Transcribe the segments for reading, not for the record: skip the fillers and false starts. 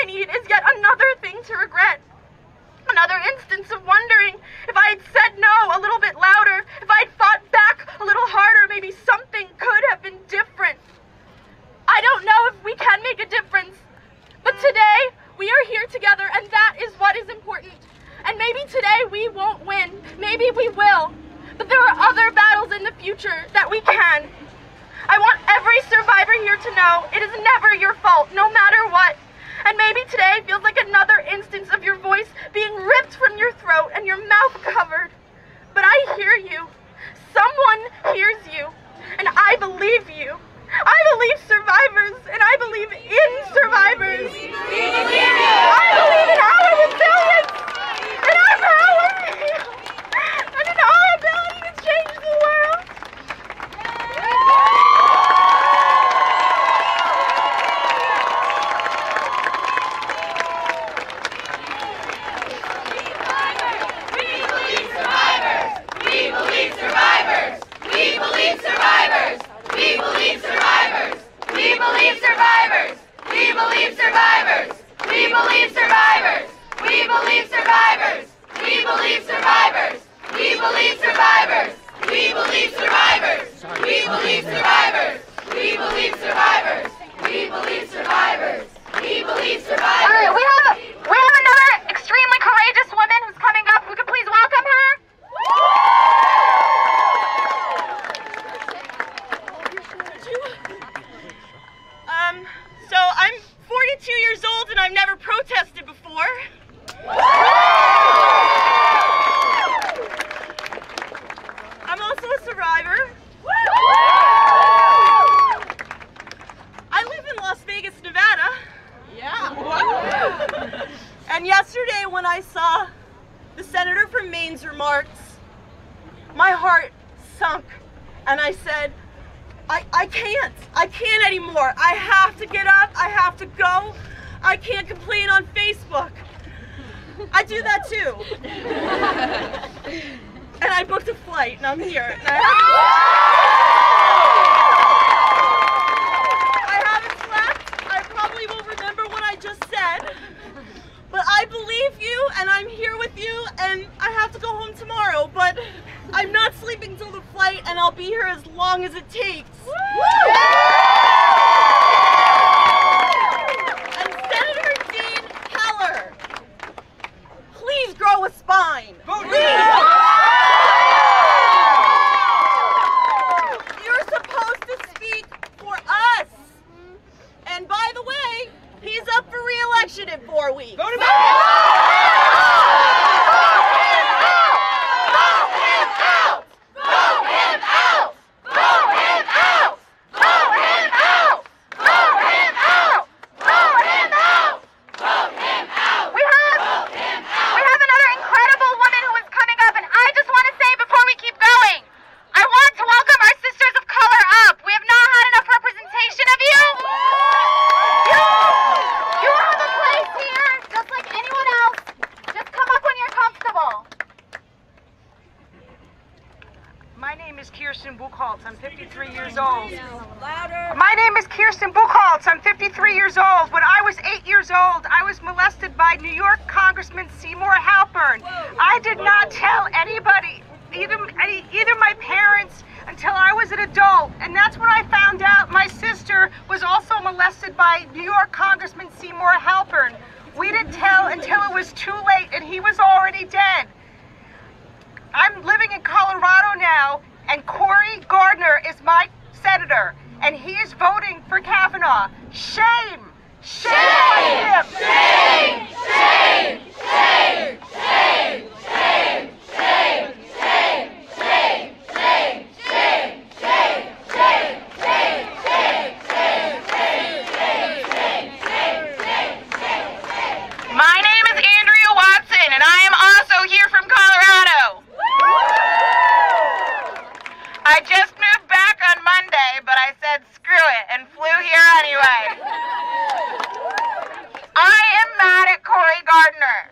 need is yet another thing to regret. Another instance of wondering if I had said no a little bit louder, if I had fought back a little harder, maybe something could have been different. I don't know if we can make a difference, but today we are here together, and that is what is important. And maybe today we won't win, maybe we will, but there are other battles in the future that we can. I want every survivor here to know it is never your fault, no matter what. And maybe today feels like another instance of your voice being ripped from your throat and your mouth covered. But I hear you. Someone hears you. And I believe you. I believe survivors, and I believe in survivors. I believe in our resilience, in our power, and in our ability to change the world. So I'm 42 years old and I've never protested before. I'm also a survivor. I live in Las Vegas, Nevada. Yeah. And yesterday when I saw the senator from Maine's remarks, my heart sunk and I said, I can't anymore. I have to get up, I have to go. I can't complain on Facebook. I do that too. And I booked a flight and I'm here. And I haven't slept. I probably will remember what I just said. But I believe you and I'm here with you and I have to go home tomorrow. But I'm not sleeping till the flight and I'll be here as long as it takes. And Senator Dean Heller, please grow a spine. You're supposed to speak for us. And by the way, he's up for re-election in 4 weeks. My name is Kirsten Buchholz. I'm 53 years old. My name is Kirsten Buchholz. I'm 53 years old. When I was 8 years old, I was molested by New York Congressman Seymour Halpern. I did not tell anybody, either my parents, until I was an adult. And that's when I found out my sister was also molested by New York Congressman Seymour Halpern. We didn't tell until it was too late and he was already dead. I'm living in Colorado now, and Cory Gardner is my senator, and he is voting for Kavanaugh. Shame! Shame! Shame! Shame! Shame! Shame! Shame! Shame! Shame! Shame! Shame! Shame! Shame! Shame! Shame! Shame! My name is Andrea Watson, and I am also here from Colorado. I just moved back on Monday, but I said screw it and flew here anyway. I am mad at Cory Gardner.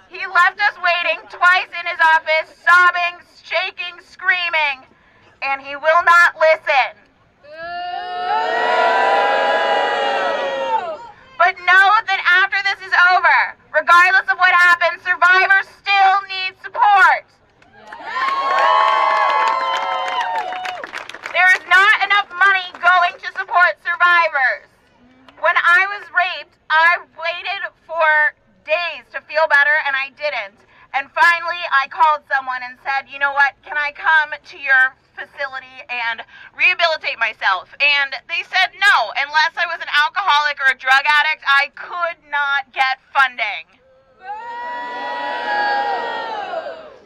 He left us waiting twice in his office, sobbing, shaking, screaming, and he will not listen. I waited for days to feel better, and I didn't. And finally, I called someone and said, you know what, can I come to your facility and rehabilitate myself? And they said no, unless I was an alcoholic or a drug addict, I could not get funding.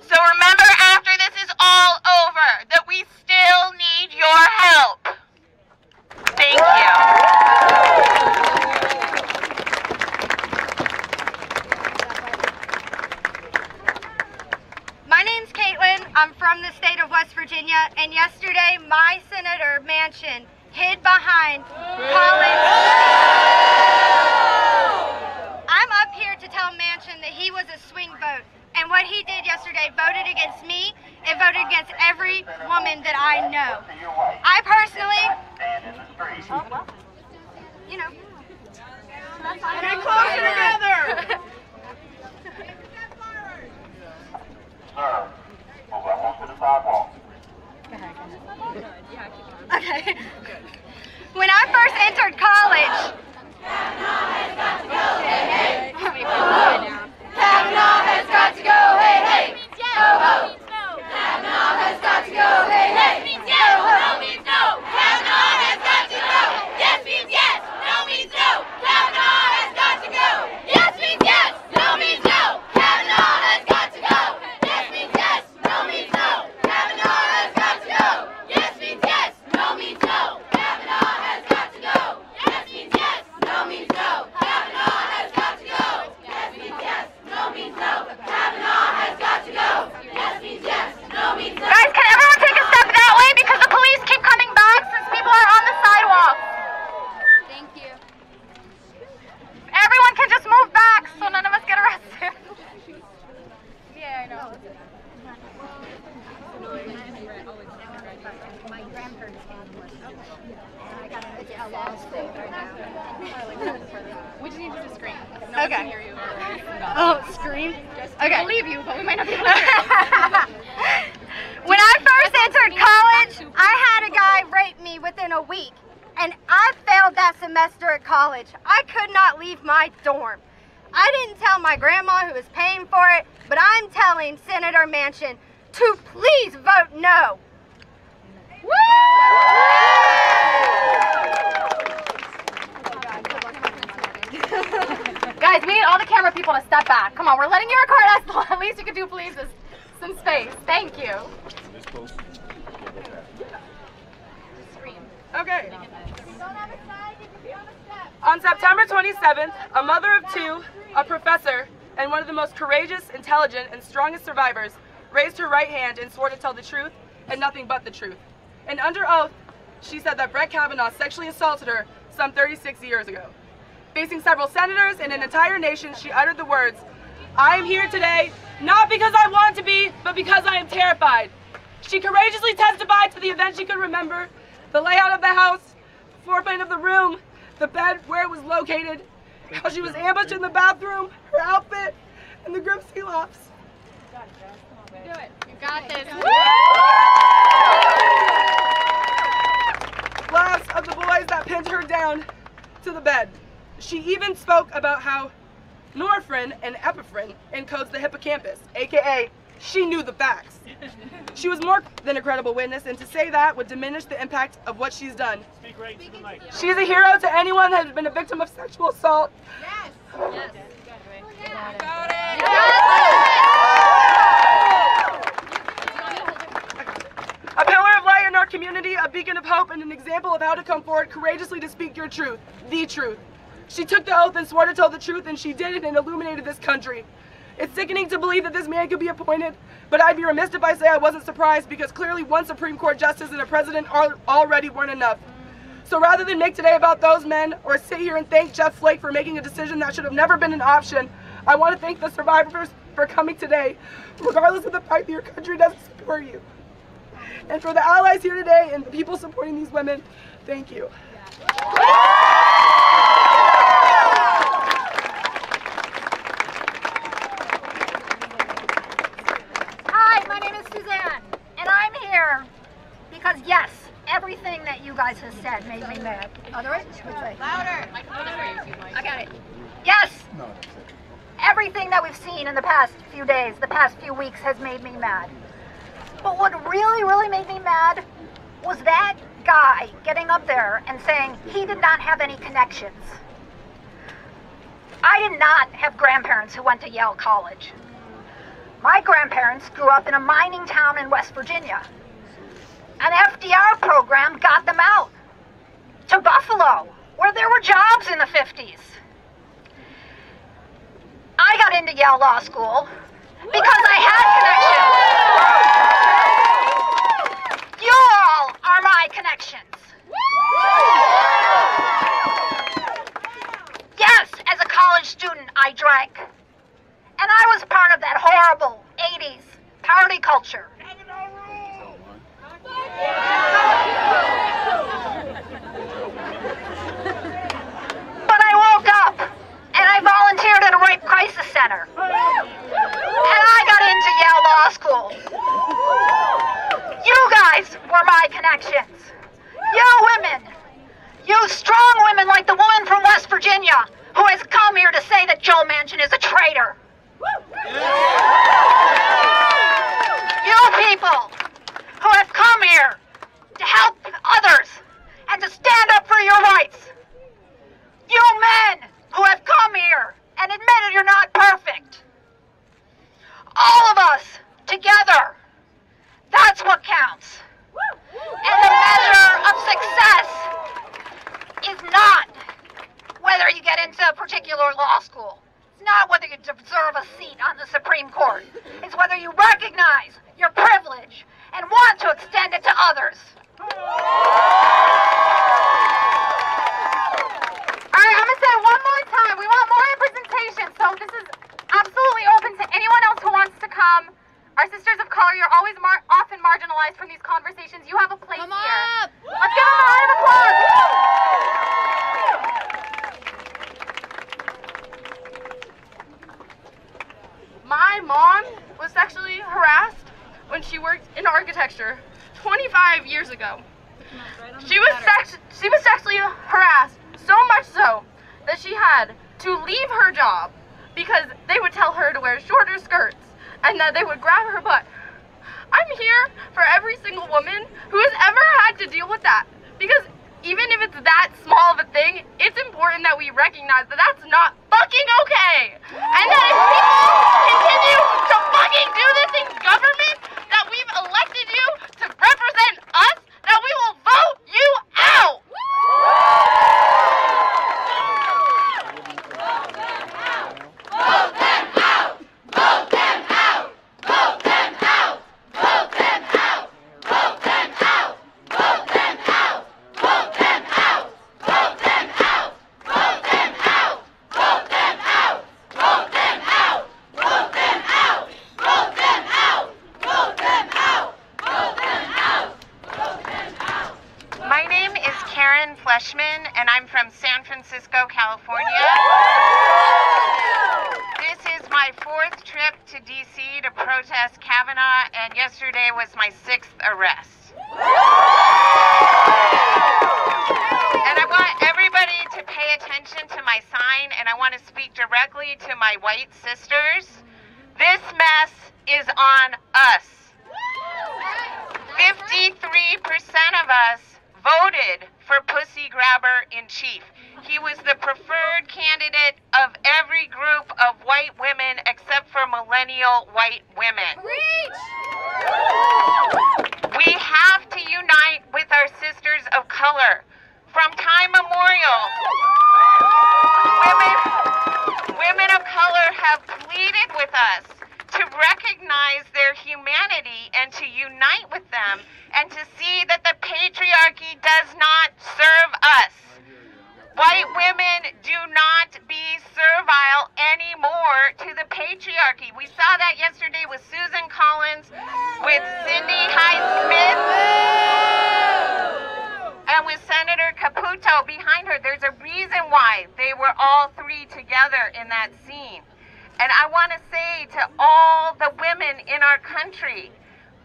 So remember, after this is all over, that we still need your help. Thank you. My name's Caitlin. I'm from the state of West Virginia, and yesterday my Senator Manchin hid behind Collins. I'm up here to tell Manchin that he was a swing vote, and what he did yesterday voted against me and voted against every woman that I know. I personally, you know, Get closer together. Sir, move up to the sidewalk. okay. When I first entered college, Kavanaugh has got to go, hey, hey. Ho, ho. Kavanaugh has got to go, hey, hey. Yes means yes, no means no. Kavanaugh has got to go. Yes means yes, no means no. Kavanaugh has got to go. Yes means yes, no means no. Kavanaugh has got to go. Yes means yes, no means no. Kavanaugh has got to go. Yes means yes, no means no. Kavanaugh has got to go. Yes means yes, no means no. Kavanaugh has got to go. Yes means yes, no means no. Kavanaugh has got to go. Yes means yes, no means no. Guys, can everyone take a step that way because the police keep coming back since people are on the sidewalk? thank you. Everyone can just move back so none of us get arrested. Yeah, I know. My grandparents I got a law school right now. We just need you to scream. No Okay. one can hear you. Oh, scream? Okay. We'll leave you, but we might not be able to hear you. When I first entered college, I had a guy rape me within a week, and I failed that semester at college. I could not leave my dorm. I didn't tell my grandma who was paying for it, but I'm telling Senator Manchin to please vote no. Guys, we need all the camera people to step back. Come on, we're letting you record us. The least you can do, please, is some space. Thank you. Okay. On September 27th, a mother of two, a professor, and one of the most courageous, intelligent, and strongest survivors raised her right hand and swore to tell the truth and nothing but the truth. And under oath, she said that Brett Kavanaugh sexually assaulted her some 36 years ago. Facing several senators and an entire nation, she uttered the words, "I am here today, not because I want to be, but because I am terrified." She courageously testified to the event she could remember, the layout of the house, the floor plan of the room, the bed where it was located, how she was ambushed in the bathroom, her outfit, and the group sea laughs. Do it. You got this. Laughs of the boys that pinned her down to the bed. She even spoke about how norepinephrine and epinephrine encodes the hippocampus, aka she knew the facts. She was more than a credible witness, and to say that would diminish the impact of what she's done. Speak right to the mic. She's a hero to anyone that has been a victim of sexual assault. Yes. A pillar of light in our community, a beacon of hope, and an example of how to come forward courageously to speak your truth, the truth. She took the oath and swore to tell the truth, and she did it and illuminated this country. It's sickening to believe that this man could be appointed, but I'd be remiss if I say I wasn't surprised, because clearly one Supreme Court justice and a president already weren't enough. So rather than make today about those men, or sit here and thank Jeff Flake for making a decision that should have never been an option, I want to thank the survivors for coming today, regardless of the fact that your country doesn't support you. And for the allies here today and the people supporting these women, thank you. Hi, my name is Suzanne, and I'm here because, yes, everything that you guys have said made me mad. Otherwise, which way? Louder. I got it. everything that we've seen in the past few days, the past few weeks has made me mad. But what really, really made me mad was that guy getting up there and saying he did not have any connections. I did not have grandparents who went to Yale College. My grandparents grew up in a mining town in West Virginia. An FDR program got them out to Buffalo, where there were jobs in the 50s. I got into Yale Law School because I had connections. You all are my connections. Yes, as a college student, I drank. And I was part of that horrible 80s party culture. But I woke up and I volunteered at a rape crisis center. And I got into Yale Law School. You guys were my connections. You women. You strong women like the woman from West Virginia who has come here to say that Joe Manchin is a traitor. You people who have come here to help others and to stand up for your rights. You men who have come here and admitted you're not perfect. All of us together, that's what counts. And the measure of success is not whether you get into a particular law school. It's not whether you deserve a seat on the Supreme Court. It's whether you recognize your privilege and want to extend it to others. All right, I'm going to say it one more time. We want more representation, so this is absolutely open to anyone else who wants to come. Our sisters of color, you're always often marginalized from these conversations. You have a place here. Let's give them a round of applause. My mom was sexually harassed when she worked in architecture 25 years ago. She was sexually harassed, so much so that she had to leave her job because they would tell her to wear shorter skirts and that they would grab her butt. I'm here for every single woman who has ever had to deal with that, because even if it's that small of a thing, it's important that we recognize that that's not fucking okay. And that if people continue to fucking do this in government, that we've elected you to represent us, that we will vote you out. Vote them out! Vote them out! Vote them out! Vote them out! Vote them out! Vote them out! Vote them out! Vote them out! Vote them out! Vote them out! Vote them out! Vote them out! Vote them out! Vote them out! Vote them out! Vote them out! Vote them out! My name is Karen Fleshman, and I'm from San Francisco, California. This is my 4th trip to DC to protest Kavanaugh, and yesterday was my 6th arrest. And I want everybody to pay attention to my sign, and I want to speak directly to my white sisters. This mess is on us. 53% of us voted for Pussy Grabber in chief. He was the preferred candidate of every group of white women except for millennial white women. We have to unite with our sisters of color. From time immemorial, women of color have pleaded with us to recognize their humanity and to unite with them and to see that the patriarchy does not serve us. White women do not be servile anymore to the patriarchy. We saw that yesterday with Susan Collins, with Cindy Hyde-Smith, and with Senator Caputo behind her. There's a reason why they were all three together in that scene. And I want to say to all the women in our country,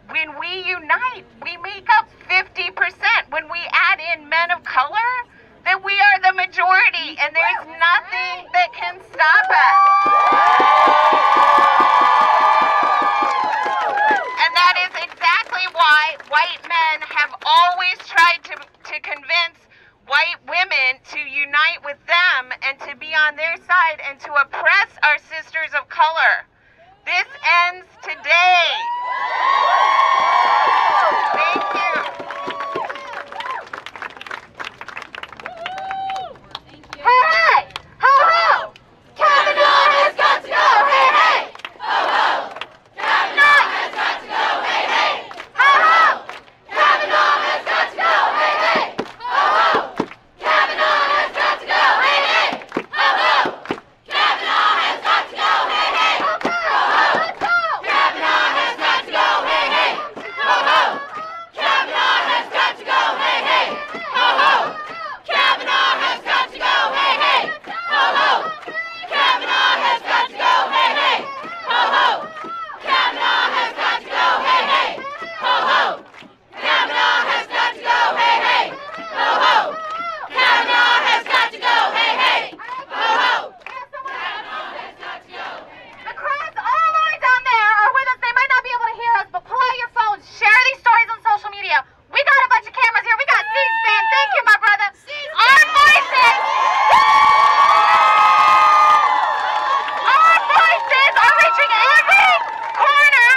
when we unite, we make up 50%. When we add in men of color, then we are the majority, and there's nothing that can stop us. on their side and to oppress our sisters of color. This ends today. Thank you. Hey, hey! Ho, ho! Kavanaugh has got to go, hey, hey! Ho, ho! Kavanaugh has got to go, hey, hey! Ho, ho! Kavanaugh has got to go, hey, hey! Ho, ho! Kavanaugh has got to go, hey, hey! Ho, ho! Kavanaugh has got to go, hey, hey! Ho, ho! Kavanaugh has got to go, hey, hey! Ho, ho! Kavanaugh has got to go, hey, hey! Ho, ho! Kavanaugh has got to go, hey, hey! Ho, ho! Kavanaugh has got to go, hey, hey! Ho, ho! Kavanaugh has got to go, hey, hey! Ho, ho! Kavanaugh has got to go, hey, hey! Ho, ho! Kavanaugh has got to go, hey, hey! Ho, ho! Kavanaugh has got to go. The crowds all the way down there are with us. They might not be able to hear us, but pull out your phones. Share these stories on social media. We got a bunch of cameras here. We got C-SPAN. Thank you, my brother. Our voices are reaching every corner.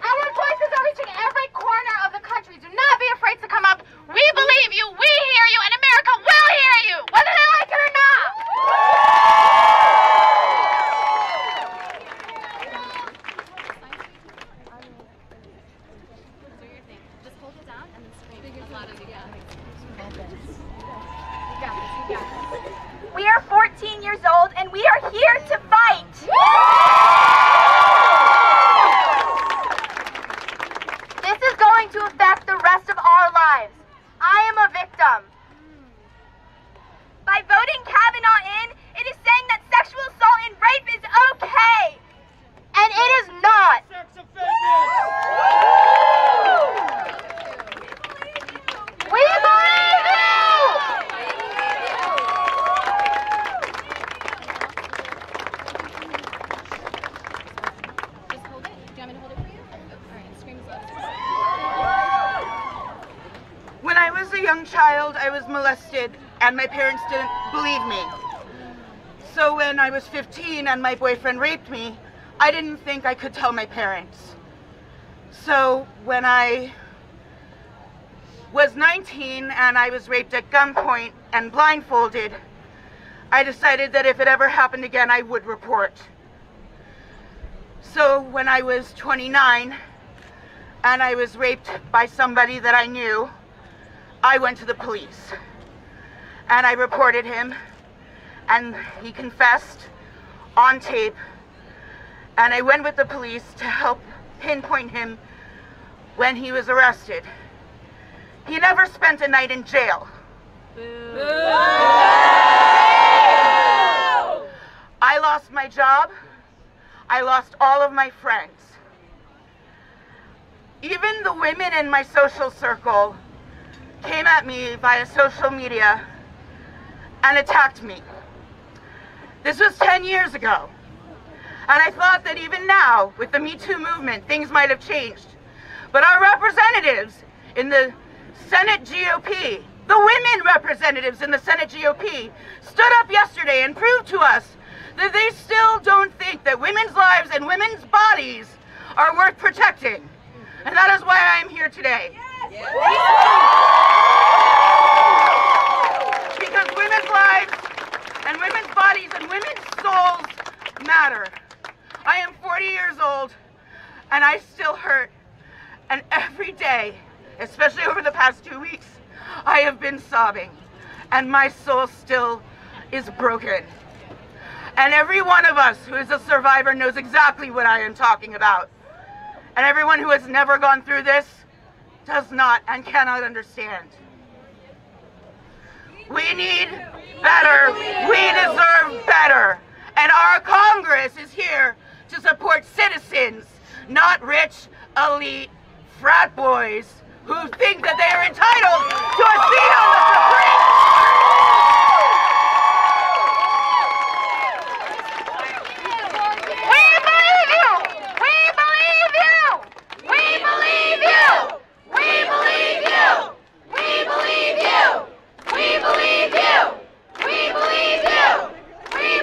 Our voices are reaching every corner of the country. Do not be afraid to come up. We believe you. We hear you, and America will hear you, whether they like it or not. We are 14 years old and we are here to fight. This is going to affect the rest of our lives. I am a victim. By voting Kavanaugh in, it is saying that sexual assault and rape is okay. And it is not. We believe you! When I was a young child, I was molested, and my parents didn't believe me. So when I was 15 and my boyfriend raped me, I didn't think I could tell my parents. So when I was 19 and I was raped at gunpoint and blindfolded, I decided that if it ever happened again, I would report. So when I was 29 and I was raped by somebody that I knew, I went to the police and I reported him, and he confessed on tape, and I went with the police to help pinpoint him when he was arrested. He never spent a night in jail. I lost my job. I lost all of my friends. Even the women in my social circle came at me via social media and attacked me. This was 10 years ago. And I thought that even now, with the Me Too movement, things might have changed. But our representatives in the Senate GOP, the women representatives in the Senate GOP, stood up yesterday and proved to us that they still don't think that women's lives and women's bodies are worth protecting. And that is why I am here today. Because women's lives and women's bodies and women's souls matter. I am 40 years old and I still hurt. And every day, especially over the past 2 weeks, I have been sobbing and my soul still is broken. And every one of us who is a survivor knows exactly what I am talking about. And everyone who has never gone through this does not and cannot understand. We need better. We deserve better. And our Congress is here to support citizens, not rich, elite frat boys who think that they are entitled to a seat on the Supreme Court. We believe you! We believe you! We believe you! We believe you! We believe you! We believe you! We believe you! We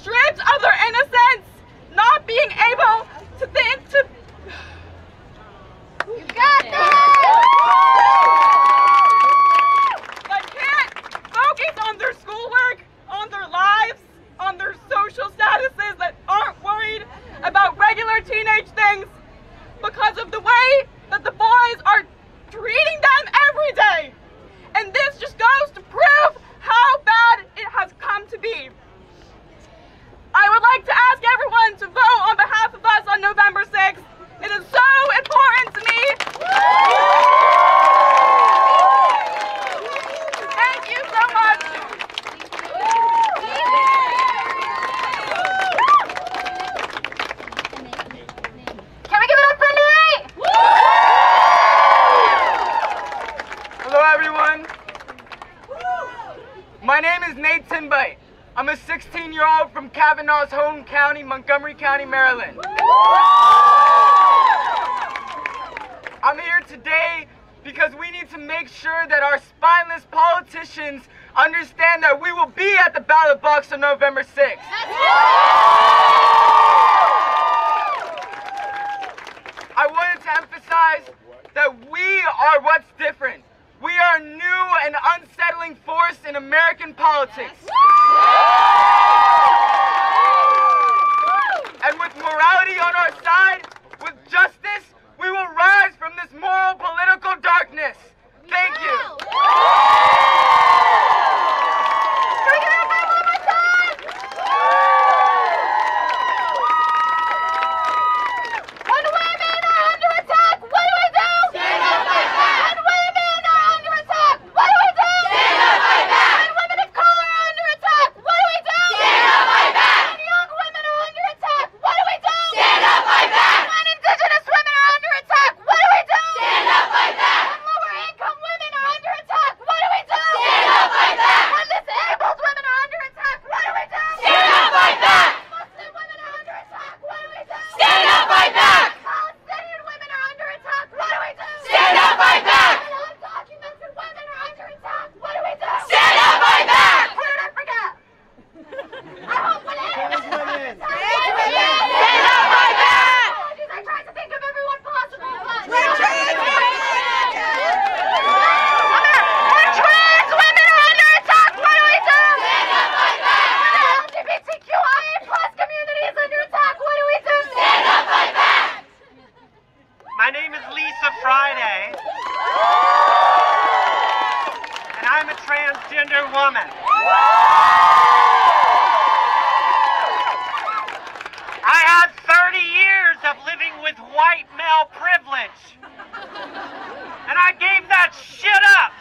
stripped of their innocence, not being able to think to... You got this! They can't focus on their schoolwork, on their lives, on their social statuses that aren't worried about regular teenage things because of the way that the boys are treating them every day. And this just goes to prove how bad it has come to be. I would like to ask everyone to vote on behalf of us on November 6th. It is so important to me. Thank you so much. Can we give it up for Nate? Hello everyone. My name is Nate Tinbite. I'm a 16-year-old from Kavanaugh's home county, Montgomery County, Maryland. I'm here today because we need to make sure that our spineless politicians understand that we will be at the ballot box on November 6th. I wanted to emphasize that we are what's different. We are a new and unsettling force in American politics. And with morality on our side, with justice, we will rise from this moral political darkness. Thank you. When women are under attack, what do we do? Stand up, fight back. When women are under attack, what do we do? Stand up, fight back. When women of color are under attack, what do we do? Stand up, fight back. When young women are under attack, what do we do? Stand up, fight back. When indigenous women are under attack, what do we do? Stand up, fight back. When lower income women are under attack, what do we do? Stand up, fight back. When disabled women are under attack, what do we do? Stand up, fight back. Muslim women are under attack, what do we do? Stand up, fight back. Palestinian women are under attack, what do we do? Stand up, fight back. When undocumented women are under attack, what do we do? Stand up, fight back. Who did I forget? I hope when trans women. Stand up, fight back. Apologies, I tried to think of everyone possible. When trans women are under attack, what do we do? Stand up, fight back. When the LGBTQIA+ community is under attack, what do we do? Stand up, fight back. My name is Lisa Friday, and I'm a transgender woman. I had 30 years of living with white male privilege, and I gave that shit up.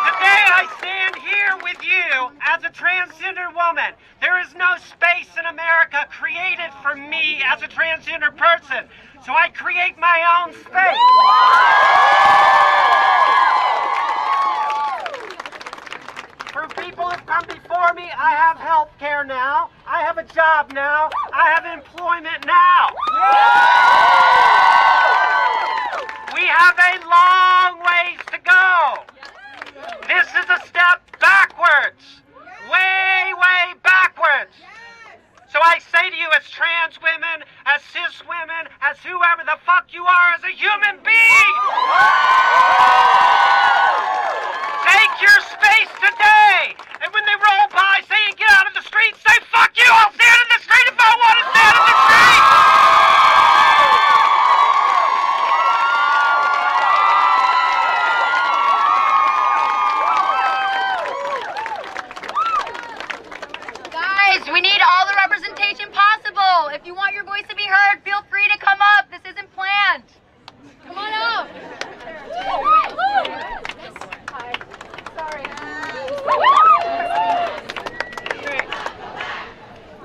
Today I stand here with you as a transgender woman. There is no space in America created for me as a transgender person, so I create my own space. For people who've come before me, I have health care now, I have a job now, I have employment now. We have a long ways to go. This is a step backwards, way, way backwards. So I say to you as trans women, as cis women, as whoever the fuck you are as a human being, take your space today. And when they roll by saying get out of the street, say fuck you, I'll stand in the street if I want to stand in the street. Guys, we need all the representation possible. If you want your voice to be heard, feel free to come up. This isn't planned. Come on up.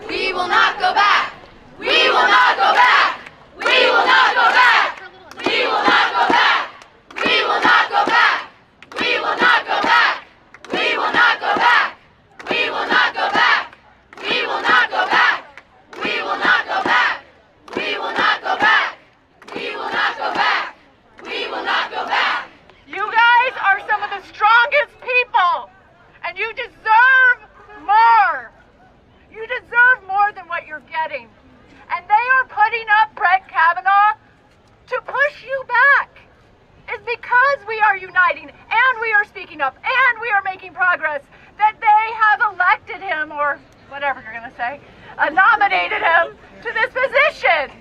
We will not go back. We will not go back. We will not go back. We will not go back. We will not go back. We will not go back. We will not go back. We will not go back. We will not go back. We will not go back. We will not go back. We will not go back. We will not go back. deserve more. You deserve more than what you're getting. And they are putting up Brett Kavanaugh to push you back. It's because we are uniting and we are speaking up and we are making progress that they have elected him, or whatever you're going to say, nominated him to this position.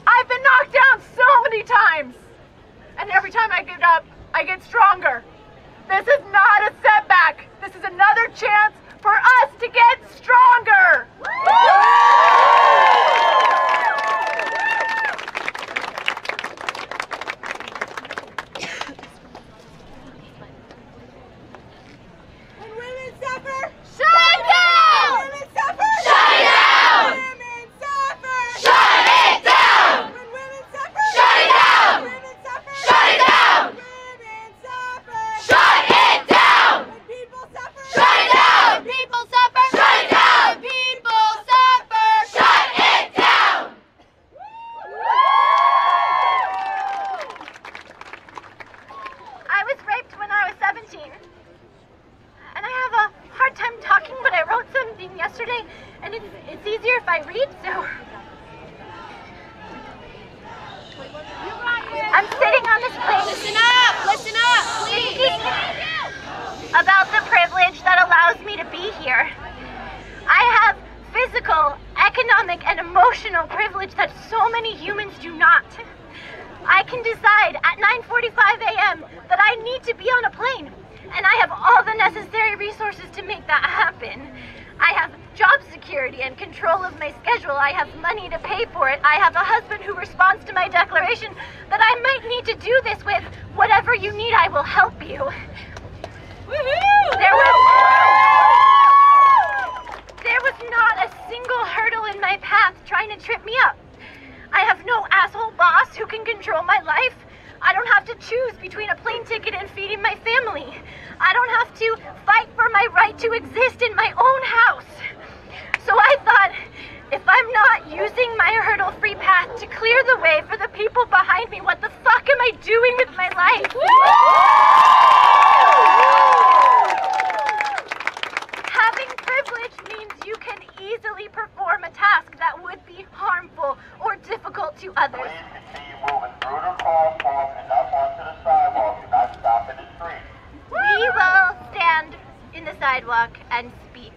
I've been knocked down so many times, and every time I get up, I get stronger. This is not a setback. This is another chance for us to get stronger. When women suffer, Shut it down! when women suffer, Shut it down! when women suffer, Shut it down! when women suffer, Shut it down! when women suffer, Shut it down! women suffer, Shut it down! when people suffer, Shut it down! People suffer! Shut it down! People suffer! Shut it down! I was raped when I was 17. And I have a hard time talking, but I wrote something yesterday, and it's easier if I read, so... I'm sitting on this plane. Listen up, please. Thinking about the privilege that allows me to be here. I have physical, economic, and emotional privilege that so many humans do not. I can decide at 9:45 a.m. that I need to be on a plane, and I have all the necessary resources to make that happen. I have job security and control of my schedule. I have money to pay for it. I have a husband who responds to my declaration that I might need to do this with. Whatever you need, I will help you. There was not a single hurdle in my path trying to trip me up. I have no asshole boss who can control my life. I don't have to choose between a plane ticket and feeding my family. I don't have to fight for my right to exist in my own house. So I thought, if I'm not using my hurdle-free path to clear the way for the people behind me, what the fuck am I doing with my life? Having privilege means you can easily perform a task that would be harmful or difficult to others. Please continue moving through the crosswalk and up onto the sidewalk. Do not stop in the street. We will stand in the sidewalk and speak.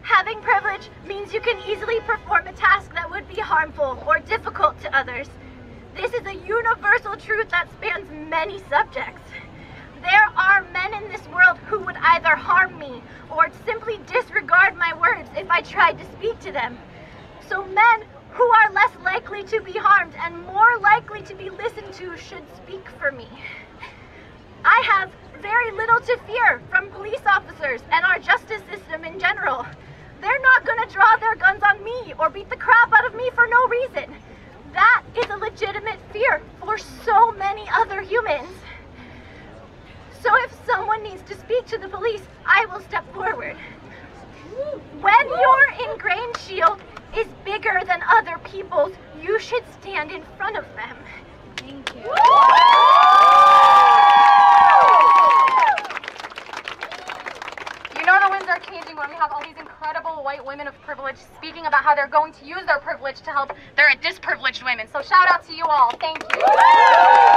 Having privilege means you can easily perform a task that would be harmful or difficult to others. This is a universal truth that spans many subjects. There are men in this world who would either harm me or simply disregard my words if I tried to speak to them. So men who are less likely to be harmed and more likely to be listened to should speak for me. I have very little to fear from police officers and our justice system in general. They're not going to draw their guns on me or beat the crap out of me for no reason. That is a legitimate fear for so many other humans. So if someone needs to speak to the police, I will step forward. When your ingrained shield is bigger than other people's, you should stand in front of them. Thank you. You know the winds are changing when we have all these incredible white women of privilege speaking about how they're going to use their privilege to help their disprivileged women. So shout out to you all. Thank you.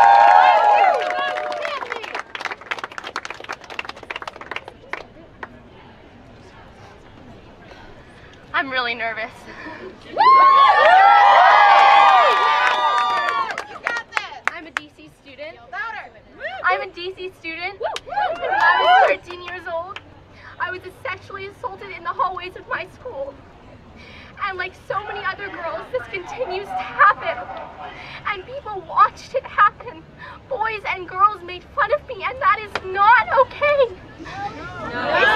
I'm really nervous. I'm a DC student. I'm a DC student. And when I was 13 years old, I was sexually assaulted in the hallways of my school. And like so many other girls, this continues to happen. And people watched it happen. Boys and girls made fun of me, and that is not okay. It's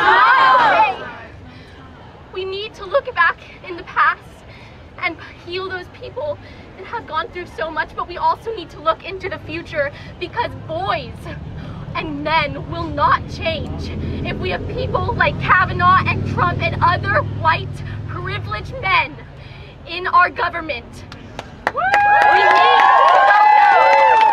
not okay. We need to look back in the past and heal those people that have gone through so much, but we also need to look into the future because boys and men will not change if we have people like Kavanaugh and Trump and other white privileged men in our government. We need to vote no.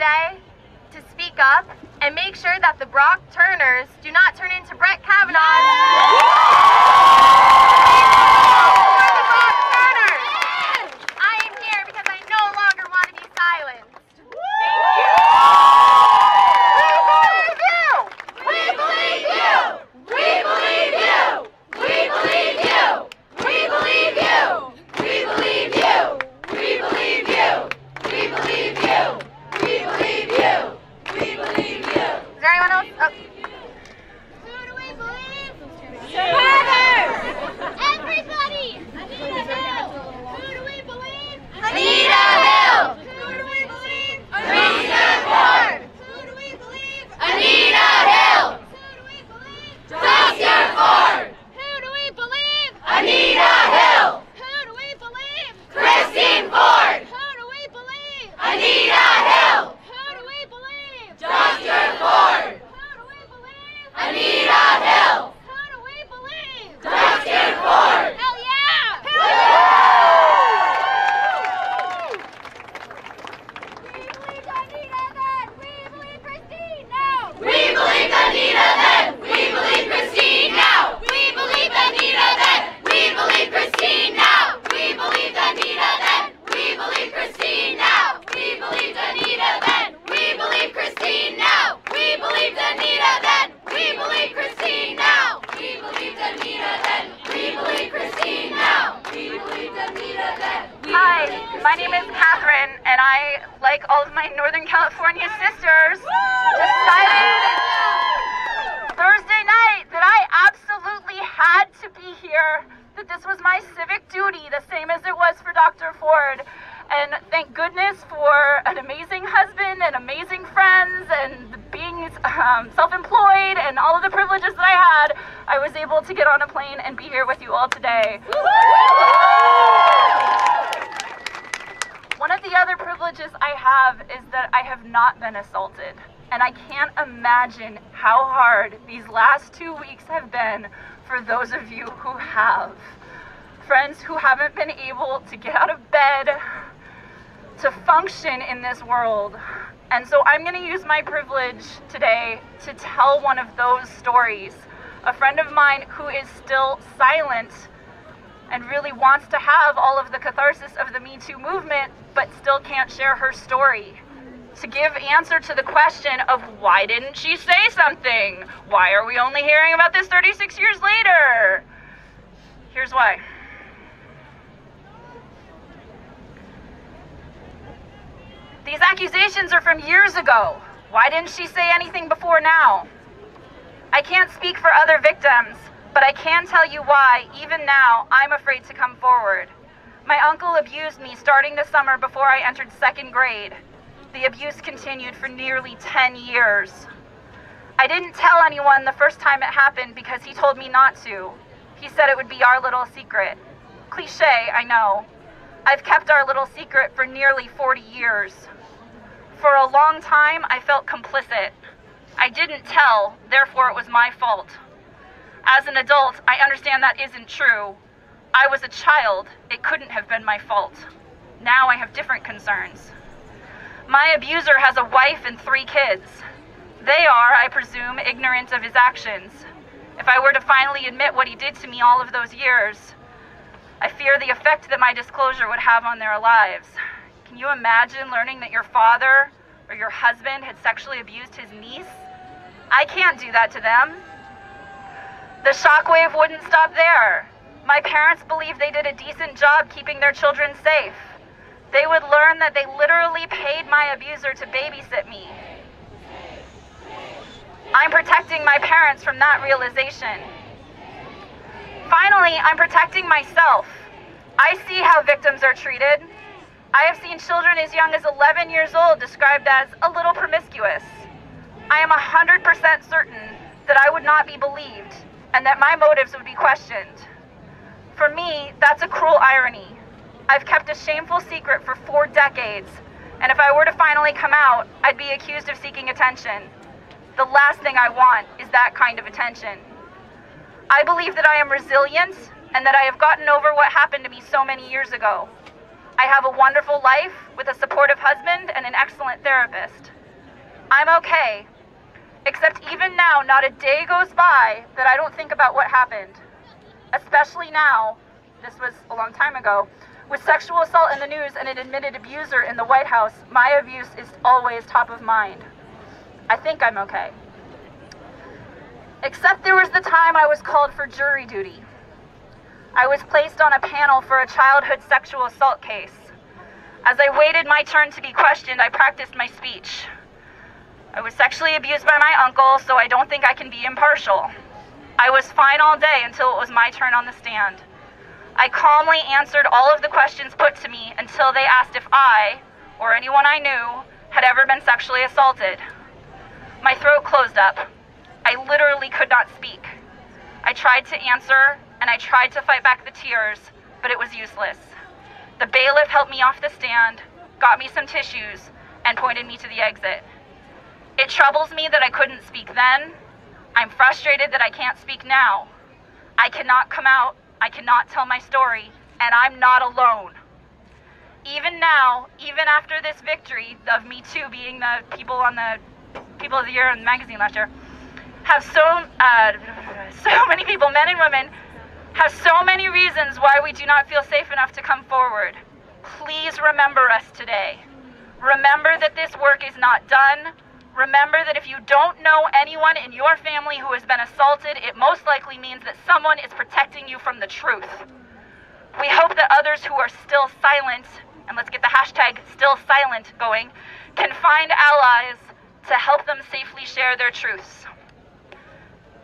today to speak up and make sure that the Brock Turners do not turn into Brett Kavanaugh. I am here because I no longer want to be silenced. My name is Catherine, and I, like all of my Northern California sisters, decided Thursday night that I absolutely had to be here, that this was my civic duty, the same as it was for Dr. Ford. And thank goodness for an amazing husband and amazing friends and being self-employed and all of the privileges that I had, I was able to get on a plane and be here with you all today. One of the other privileges I have is that I have not been assaulted. And I can't imagine how hard these last 2 weeks have been for those of you who have. Friends who haven't been able to get out of bed, to function in this world. And so I'm going to use my privilege today to tell one of those stories. A friend of mine who is still silent and really wants to have all of the catharsis of the Me Too movement, but still can't share her story. To give answer to the question of why didn't she say something? Why are we only hearing about this 36 years later? Here's why. These accusations are from years ago. Why didn't she say anything before now? I can't speak for other victims, but I can tell you why, even now, I'm afraid to come forward. My uncle abused me starting the summer before I entered 2nd grade. The abuse continued for nearly 10 years. I didn't tell anyone the first time it happened because he told me not to. He said it would be our little secret. Cliché, I know. I've kept our little secret for nearly 40 years. For a long time, I felt complicit. I didn't tell, therefore it was my fault. As an adult, I understand that isn't true. I was a child. It couldn't have been my fault. Now I have different concerns. My abuser has a wife and 3 kids. They are, I presume, ignorant of his actions. If I were to finally admit what he did to me all of those years, I fear the effect that my disclosure would have on their lives. Can you imagine learning that your father or your husband had sexually abused his niece? I can't do that to them. The shockwave wouldn't stop there. My parents believed they did a decent job keeping their children safe. They would learn that they literally paid my abuser to babysit me. I'm protecting my parents from that realization. Finally, I'm protecting myself. I see how victims are treated. I have seen children as young as 11 years old described as a little promiscuous. I am 100% certain that I would not be believed and that my motives would be questioned. For me, that's a cruel irony. I've kept a shameful secret for 4 decades, and if I were to finally come out, I'd be accused of seeking attention. The last thing I want is that kind of attention. I believe that I am resilient and that I have gotten over what happened to me so many years ago. I have a wonderful life with a supportive husband and an excellent therapist. I'm okay. Except even now, not a day goes by that I don't think about what happened. Especially now, this was a long time ago, with sexual assault in the news and an admitted abuser in the White House, my abuse is always top of mind. I think I'm okay. Except there was the time I was called for jury duty. I was placed on a panel for a childhood sexual assault case. As I waited my turn to be questioned, I practiced my speech. I was sexually abused by my uncle, so I don't think I can be impartial. I was fine all day until it was my turn on the stand. I calmly answered all of the questions put to me until they asked if I, or anyone I knew, had ever been sexually assaulted. My throat closed up. I literally could not speak. I tried to answer, and I tried to fight back the tears, but it was useless. The bailiff helped me off the stand, got me some tissues, and pointed me to the exit. It troubles me that I couldn't speak then. I'm frustrated that I can't speak now. I cannot come out, I cannot tell my story, and I'm not alone. Even now, even after this victory of Me Too being the People of the Year in the magazine last year, have so many people, men and women, have so many reasons why we do not feel safe enough to come forward. Please remember us today. Remember that this work is not done. Remember that if you don't know anyone in your family who has been assaulted, it most likely means that someone is protecting you from the truth. We hope that others who are still silent, and let's get the hashtag still silent going, can find allies to help them safely share their truths.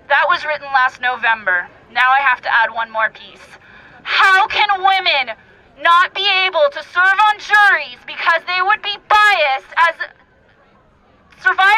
That was written last November. Now I have to add one more piece. How can women not be able to serve on juries because they would be biased as survivors